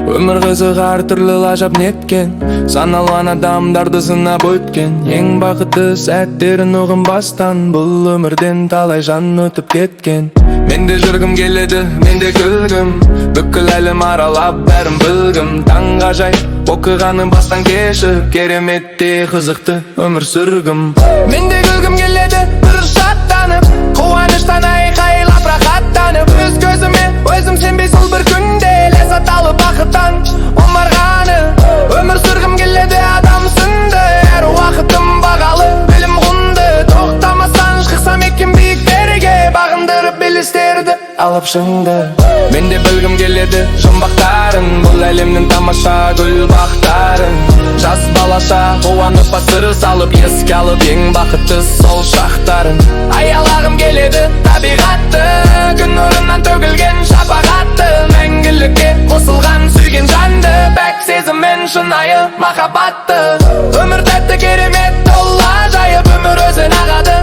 Өмір қызық әр түрлі лажап неткен, саналған адамдарды сынап өткен. Ең бақытты сәттерін ұғынбастан, бұл өмірден талай жан өтіп кеткен. Менде жүргім келеді, менде күлгім, бүкіл әлем аралап бәрін білгім. Таңғажайып оқиғаны бастан кешіп, кереметте қызықты өмір сүргім. Менде күлгім келеді, бір шаттанып, қуаныштан айқайлап рахаттанып. Өз көзіме өзім сенбей сол бір күнде ләззат алып бақыттан омарғаны. Өмір сүргім келеді адам сынды, әр уақытым бағалы, білім құнды. Тоқтамастан шықсам екен биіктерге, бағындырып белестерді алып шыңды. Менде білгім келеді жұмбақтарын, бұл әлемнің тамаша гүл бақтарын. Жас балаша қуанып басыры салып, еске алып ең бақытты сол шақтарын. Аялағым келеді табиғатты, күн нұрынан төгілген шапағатты. Мәңгілікке қосылған сүйген жанды, пәк сезіммен шынайы махаббатты. Өмір тәтті керемет ол ажайып, өмір өзін ағады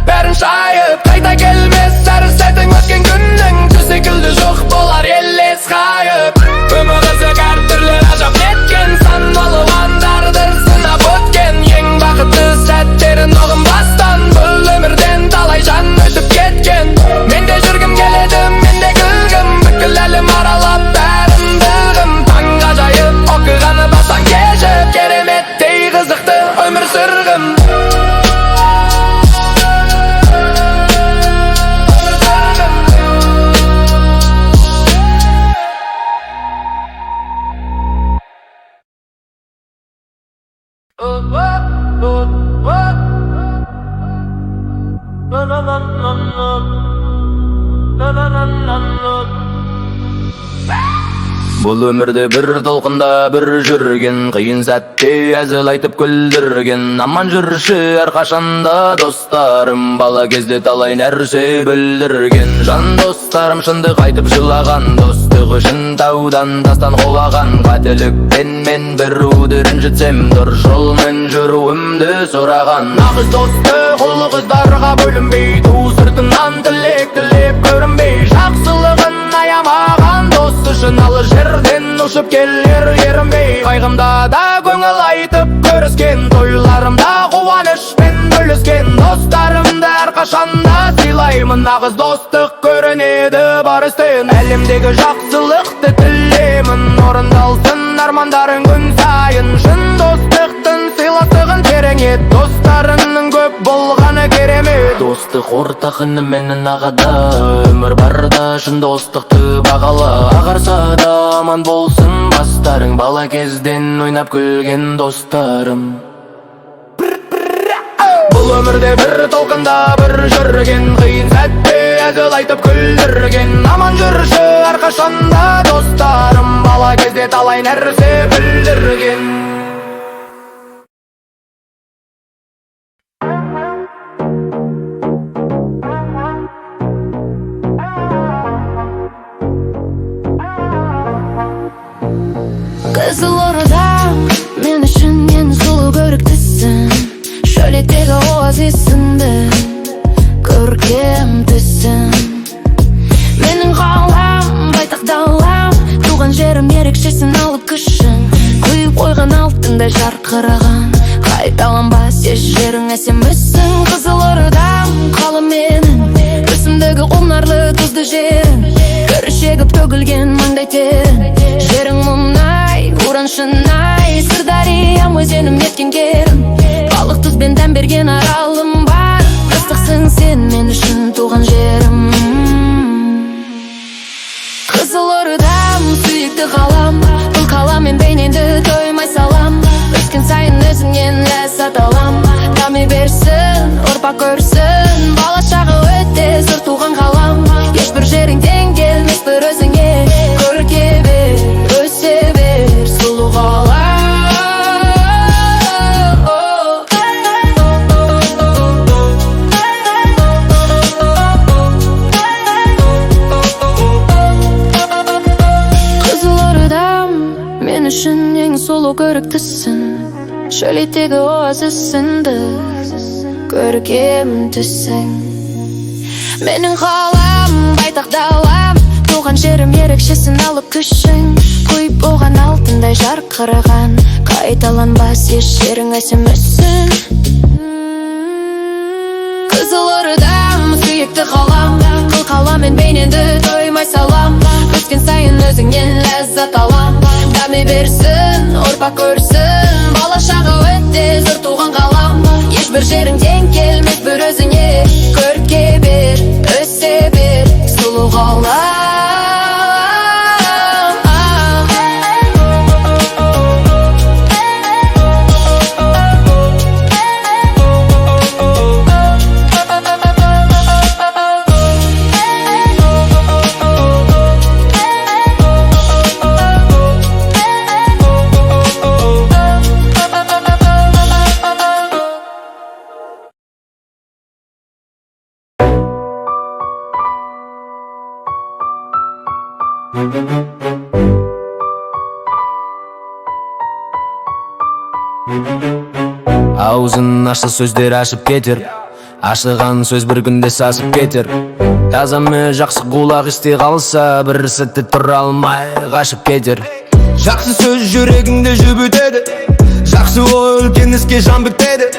бәрін шайып. Қайта келмес әр сәтің өткен күннің, түс секілді жоқ болар елес қайып. Өмір қызық әр түрлі ажап неткен, саналы андарды сынап өткен. Ең бақытты сәттерін ұғынбастан, бұл өмірден талай жан өтіп кеткен. Менде жүргім келеді, менде күлгім, бүкіл әлем аралап бәрін білгім. Таңғажайып оқиғаны бастан кешіп, кереметтей қызықты өмір сүргім. Бұл өмірде бір толқында бір жүрген, қиын сәтте әзіл айтып күлдірген. Аман жүрші әрқашанда достарым, бала кезде талай нәрсе білдірген. Жан достарым шындық айтып жылаған, достық үшін таудан тастан қолаған. Қателікпен мен бір уды ренжітсем, дұрыс жолмен жүруімді сұраған. Нағыз досты қолы қыздарға бөлінбей, ту сыртынан тілек тілеп көрінбей. Жақсылығын аямаған дос үшін алыс жерден ұшып келер ерінбей. Қайғымда да көңіл айтып көріскен, тойларымда қуанышпен бөліскен. Достарымды әрқашанда сыйлаймын, нағыз достық көрінеді бар істен. Әлемдегі жақсылықты тілеймін, орындалсын армандарың күн сайын. Шын достықтың сыйластығын тереңет, достарыңның көп болғаны керемет. Достық ортақ ініменен ағады, өмір барда шын достықты бағалы. Ағарса да аман болсын бастарың, бала кезден ойнап күлген достарым. Бұл өмірде бір толқында бір жүрген, қиын сәтте әзіл айтып күлдірген. Аман жүрші әрқашанда достарым, бала кезде талай нәрсе білдірген. Қызылорда мен үшін ең сұлу көріктісің, шөлеттегі оазисіңді көркем түсің. Менің қалам, байтақ далам, туған жерім ерекшесін алып күшің. Құйып қойған алтындай жарқыраған, қайталанбас еш жерің әсем мүсін. Қызылордам қалым менің, өсімдігі құнарлы тұзды жерім. Күріш егіп төгілген маңдай терің, жерің мұнай, уран шынай. Сырдариям өзенім еткен керім, балық тұзбен дәм берген аралым бар. Ыстықсың сен мен үшін туған жерім. Қызылордам сүйікті қалам, бұл қаламмен бейнеңді тоймай салам. Өскен сайын өзіңнен ләззат алам, дами берсін ұрпақ көрсін. Бала шағы өте зор туған қалам, ешбір жерің тең келмес бір өзіңе. Көрке бер, өсе бер сұлу қалам. Қызылордам мен үшін ең сұлу көріктісің, шөлейттегі оазисіңді көркем түсің. Менің қалам, байтақ далам, туған жерім ерекшесін алып күшің құйып оған алтындай жарқыраған қайталанбас еш жерің әсемсің Қызылордам сүйікті қалам қыл қаламмен бейнеңді тоймай салам өскен сайын өзіңнен ләззат алам дами берсін ұрпақ көрсін бала шағы өтте зор туған қалам ешбір жерің тең келмес бір өзіңе көрке бер өсе бер сұлу қалам Аузын ашса сөздер ашып кетер ашыған сөз бір күнде сасып кетер таза ми жақсы құлақ ести қалса бір сәтте тұра алмай қашып кетер жақсы сөз жүрегіңді жібітеді жақсы ой үлкен іске жан бітеді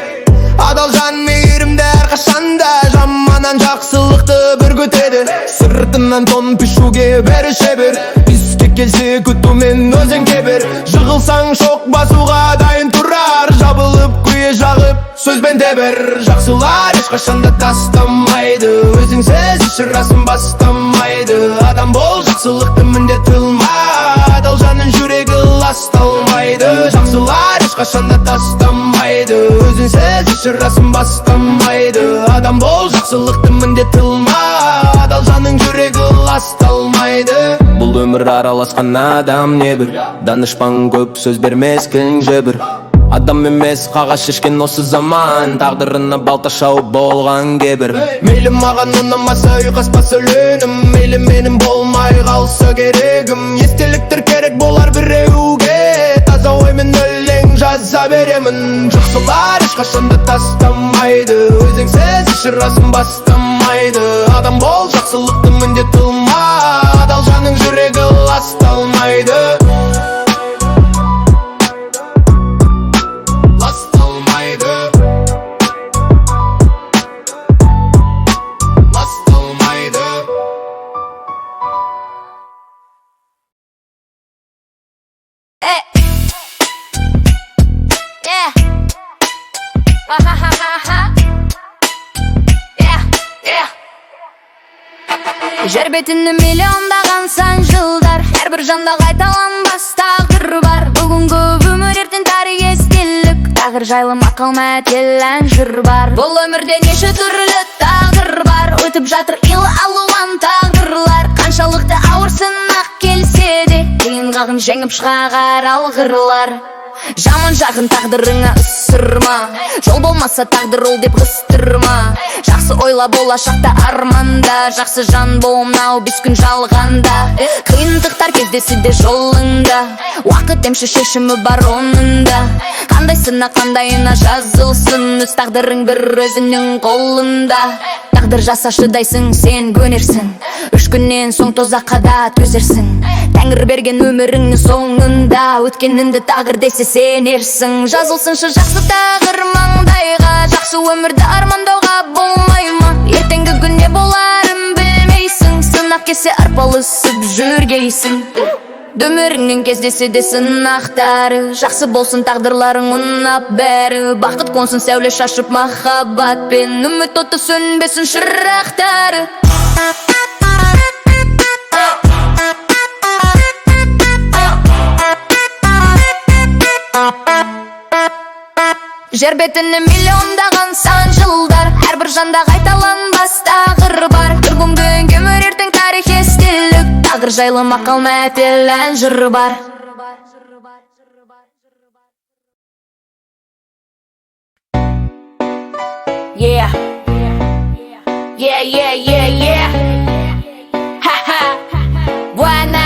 адал жан мейірімді әрқашанда жаманнан жақсылықты бір күтеді сыртынан тон пішуге бәрі шебер іске келсе күтумен өзің кебер жығылсаң шоқ басуға дайын тұрар жабылып күйе жағып сөзбен тебер жақсылар ешқашанда тастамайды өзіңсіз шырасын бастамайды адам бол жақсылықты міндет қылма адал жанның жүрегі ласталмайды жақсылар ешқашанда тастамайды өзіңсіз шырасын бастамайды адам бол жақсылықты міндет қылма адал жанның жүрегі ласталмайды бұл өмір араласқан адам небір данышпан көп сөз бермес кілің жебір адам емес қағаз шешкен осы заман тағдырына балта шауып болған кебір мейлі маған ұнамаса ұйқаспаса өлеңім мейлі менің болмай қалса керегім естеліктер керек болар біреуге таза оймен өлең жаза беремін жақсылар ешқашанда тастамайды өзіңсіз шырасын бастамайды адам бол жақсылықты міндет қылма адал жанның жүрегі ласталмайды Жер бетінде миллиондаған сан жылдар әрбір жанда қайталанбас тағдыр бар бүгінгі өмір ертең тарих естелік тағдыр жайлы мақал мәтел ән жыр бар бұл өмірде неше түрлі тағдыр бар өтіп жатыр илы алуан тағдырлар қаншалықты ауыр сынақ келсе де қиын қағын жеңіп шығар алғырлар жаман жағын тағдырыңа ысырма жол болмаса тағдыр ол деп қыстырма жақсы ойла болашақта арманда жақсы жан бол мынау 5 күн жалғанда қиындықтар кездесуде жолыңда уақыт емші шешімі бар оның да қандай сына қандайына жазылсын өз тағдырың бір өзіңнің қолында тағдыр жаса шыдайсың сен көнерсің 3 күннен соң тозаққа да төзерсің тәңір берген өміріңнің соңында өткеніңді тағдыр десе сенерсің жазылсыншы жақсы тағдыр маңдайға жақсы өмірді армандауға болмай ма ертеңгі күн не боларын білмейсің сынақ келсе арпалысып жүргейсің өміріңнен кездесе де сынақтары жақсы болсын тағдырларың ұнап бәрі бақыт қонсын сәуле шашып махаббатпен үміт оты сөнбесін шырақтары жер бетінде миллиондаған сан жылдар әрбір жанда қайталанбас тағдыр бар бүгінгі өмір ертең тарих естелік тағдыр жайлы мақал мәтел ән жыр бар Yeah Yeah yeah yeah yeah Ha ha Wanna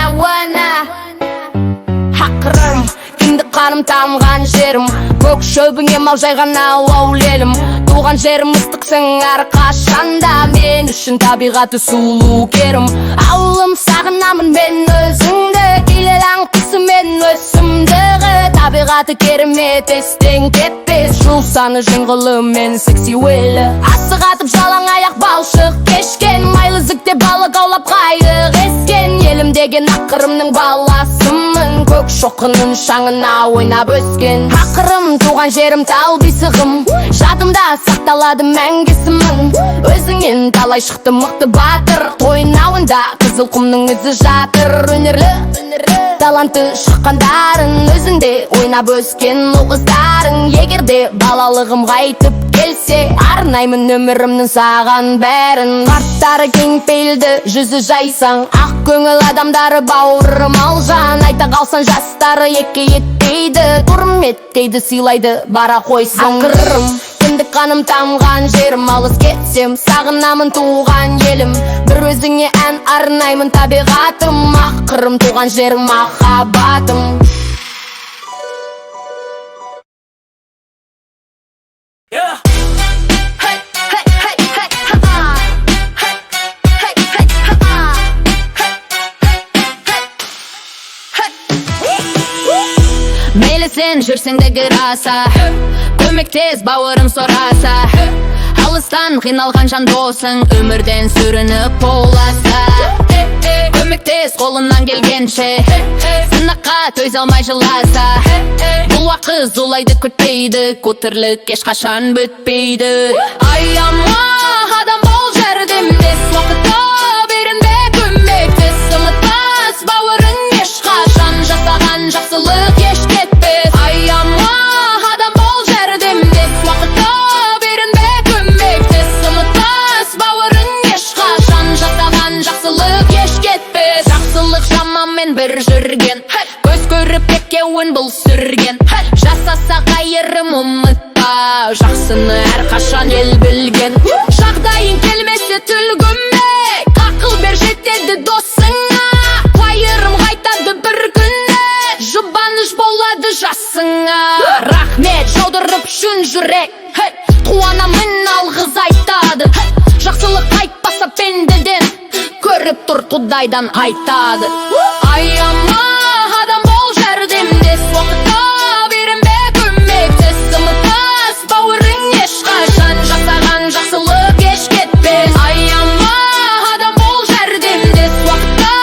Haqırım Kimdi қаным тамған жерім, көк шөбіңе мал жайған алау лелім. Туған жерім ыстықсың әрқашанда, мен үшін табиғаты сұлу керім. Ауылым сағынамын мен өзіңді, илелаң құсы мен өсімдігі. Табиғаты керемет естен кетпес, жыл саны жыңғылы мен сексуелі. Асық атып жалаң аяқ балшық кешкен, майлы зікте балық аулап қайық ескен. Елім деген ақырымның баласымын, көк шоқының шаңына ойнап өскен. Ақырым туған жерім тал бесігім, жадымда сақталады мәңгі есімің. Өзіңнен талай шықты мықты батыр, ойнауында қызыл құмның ізі жатыр. Өнерлі таланты шыққандарын, өзіңде ойнап өскен ұл қыздарың. Егерде балалығым қайтып келсе, арнаймын өмірімнің саған бәрін. Қарттары кең пейілді, жүзі жайсаң, ақ көңіл адамдары бауырым алжан. Айта қалсан жастары екі етпейді, құрметтейді, сыйлайды, бара қойсын. Ақырым кіндік қаным тамған жерім, алыс кетсем сағынамын туған елім. Бір өзіңе ән арнаймын табиғатым, ақырым туған жерім махаббатым. Мейлі сен жүрсең де гыраса, көмектес бауырым сораса. Алыстан қиналған жан досың, өмірден сүрініп боласа. Көмектес қолынан келгенше, сынаққа төзе алмай жыласа. Бұл уақыт зулайды күтпейді, көтірлік ешқашан бүтпейді. Аяма адам бол жәрдемдес, уақытта берінбе көмектес. Ұмытпас бауырың ешқашан, жасаған жақсылық еш кетпес. Аяма адам бол жәрдемдес, уақытта берінбе көмектес. Ұмытпас бауырың ешқашан, жасаған жақсылық еш кетпес. Жақсылық жаманмен бір жүрген, көз көріп екеуін бұл сүрген. Жасаса қайырым ұмытпа, жақсыны әрқашан ел білген. Жағдайын келмесе түлгіме, ақыл бер жетеді досыңа. Қайырым қайтады бір күні, жұбаныш болады жасыңа. Рахмет жаудырып шын жүрек, қуанамын алғыз айтады. Жақсылық қайтпаса пендеден, көріп тұр құдайдан айтады. Аяма адам бол жәрдемдес, уақытта берінбе көмектес. Ұмытпас бауырың ешқашан, жасаған жақсылық еш кетпес. Аяма адам бол жәрдемдес, уақытта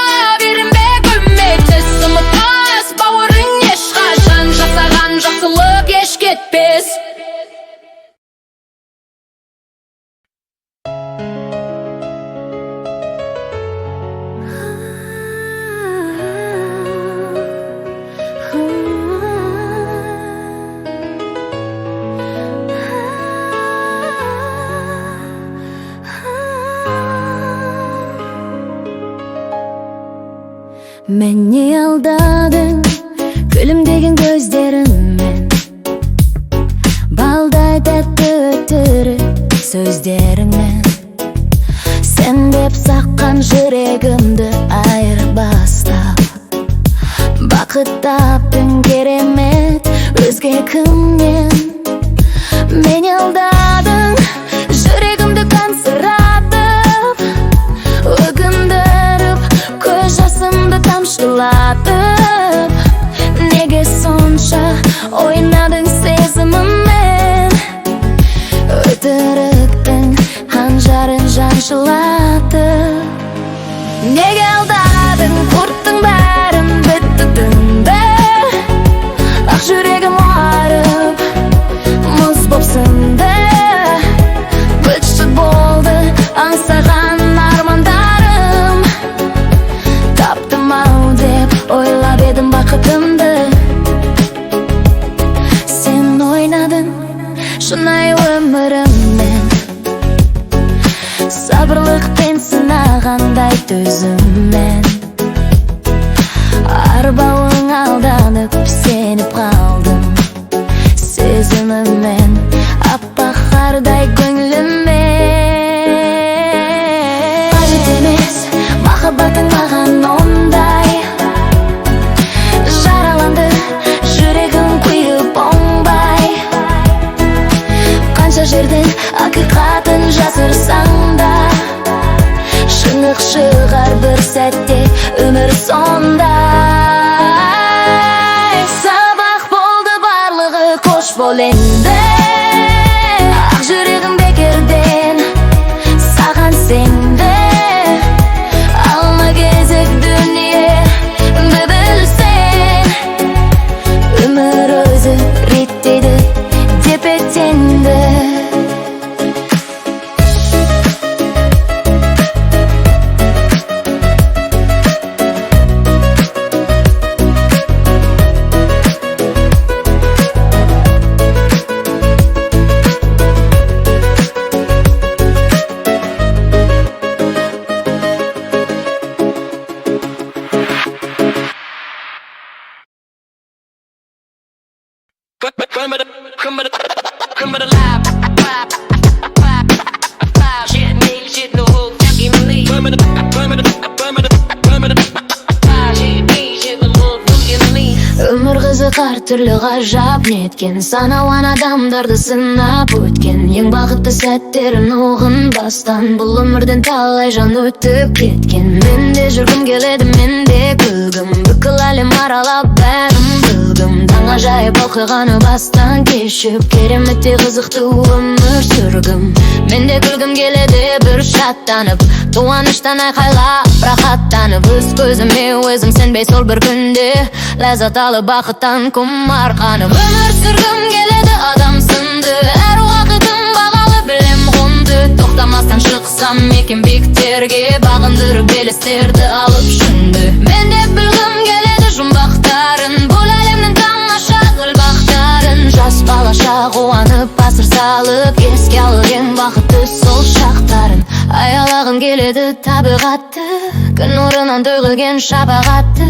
берінбе көмектес. Ұмытпас бауырың ешқашан, жасаған жақсылық еш кетпес. Мені алдадың күлімдеген көздеріңмен, балдай тәтті өтірік сөздеріңмен. Сен деп саққан жүрегімді айырбастап, бақыт таптың керемет өзге кімнен. Мені алдадың, жүрегімді қансыратып, өкіндіріп, көз жасымды тамшылатып. Неге сонша ойнадың сезіміммен, өтіріктің қанжарын жаншылатып. Неге алдадың, құрттың бәрін, бітті түнді. Ақ жүрегім арып, мұз боп сынды. Бүлшіт болды аңсаған армандарым, таптым ау деп ойлап едім бақытымды. Сен ойнадың шынайы өміріммен, сабырлықпен сынағандай төзіммен. Арбауың алданып сеніп қалдым, сезіміммен аппақ қардай көңіліммен. Қажет емес махаббатың маған ондай, жараланды жүрегім қанша жерден ақиқатын жасырсаң да, шындық шығар бір сәтте өмір сондай. Сабақ болды барлығы, қош бол енді. Ақ жүрегім бекерден саған сенді. Алма кезек дүние білсең, өмір өзі реттейді деп еттенді. Өмір қызықар түрлі ғажап неткен, саналған адамдарды сынап өткен. Ең бақытты сәттерін ұғынбастан бұл өмірден талай жан өтіп кеткен. Мен де жүргім келеді, мен де күлгім, бүкіл әлем аралап бәрін білгім. Таңғажайып оқиғаны бастан кешіп, кереметтей қызықты өмір сүргім. Мен де күлгім келеді бір шаттанып, қуаныштан айқайлап рахаттанып. Өз көзіме өзім сенбей сол бір күнде ләззат алып бақыттан құмарқанып. Өмір сүргім келеді адам сынды, әр уақытым бағалы білем қонды. Тоқтамастан шықсам екен биіктерге, бағындырып белестерді алып шыңды. Мен де білгім келеді жұмбақтарын, бұл әлемнің тамаша гүл бақтарын. Жас балаша қуанып асыр салып, еске алып ең бақытты сол шақтарын. Аялағым келеді табиғатты, күн нұрынан төгілген шапағатты.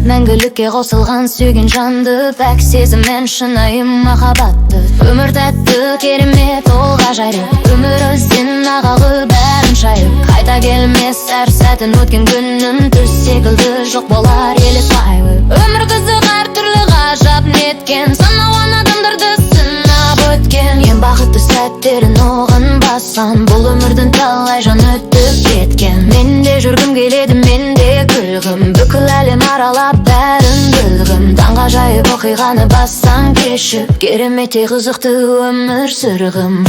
Мәңгілікке қосылған сүйген жанды, пәк сезіммен шынайы махаббатты. Өмір тәтті, керемет, ол ғажайып, өмір өзен ағалы бәрін шайып. Қайта келмес әр сәтін өткен күннің, түс секілді жоқ болар елес байып. Өмір қызық әр түрлі ғажап неткен, саналған адамдарды сынап өткен. Ең бақытты сәттерін ұғынбастан бұл өмірдің талай жан өтіп кеткен. Мен де жүргім келеді, мен де күлгім, бүкіл әлем аралап бәрін білгім. Таңғажайып оқиғаны бастан кешіп, кереметтей қызықты өмір сүргім.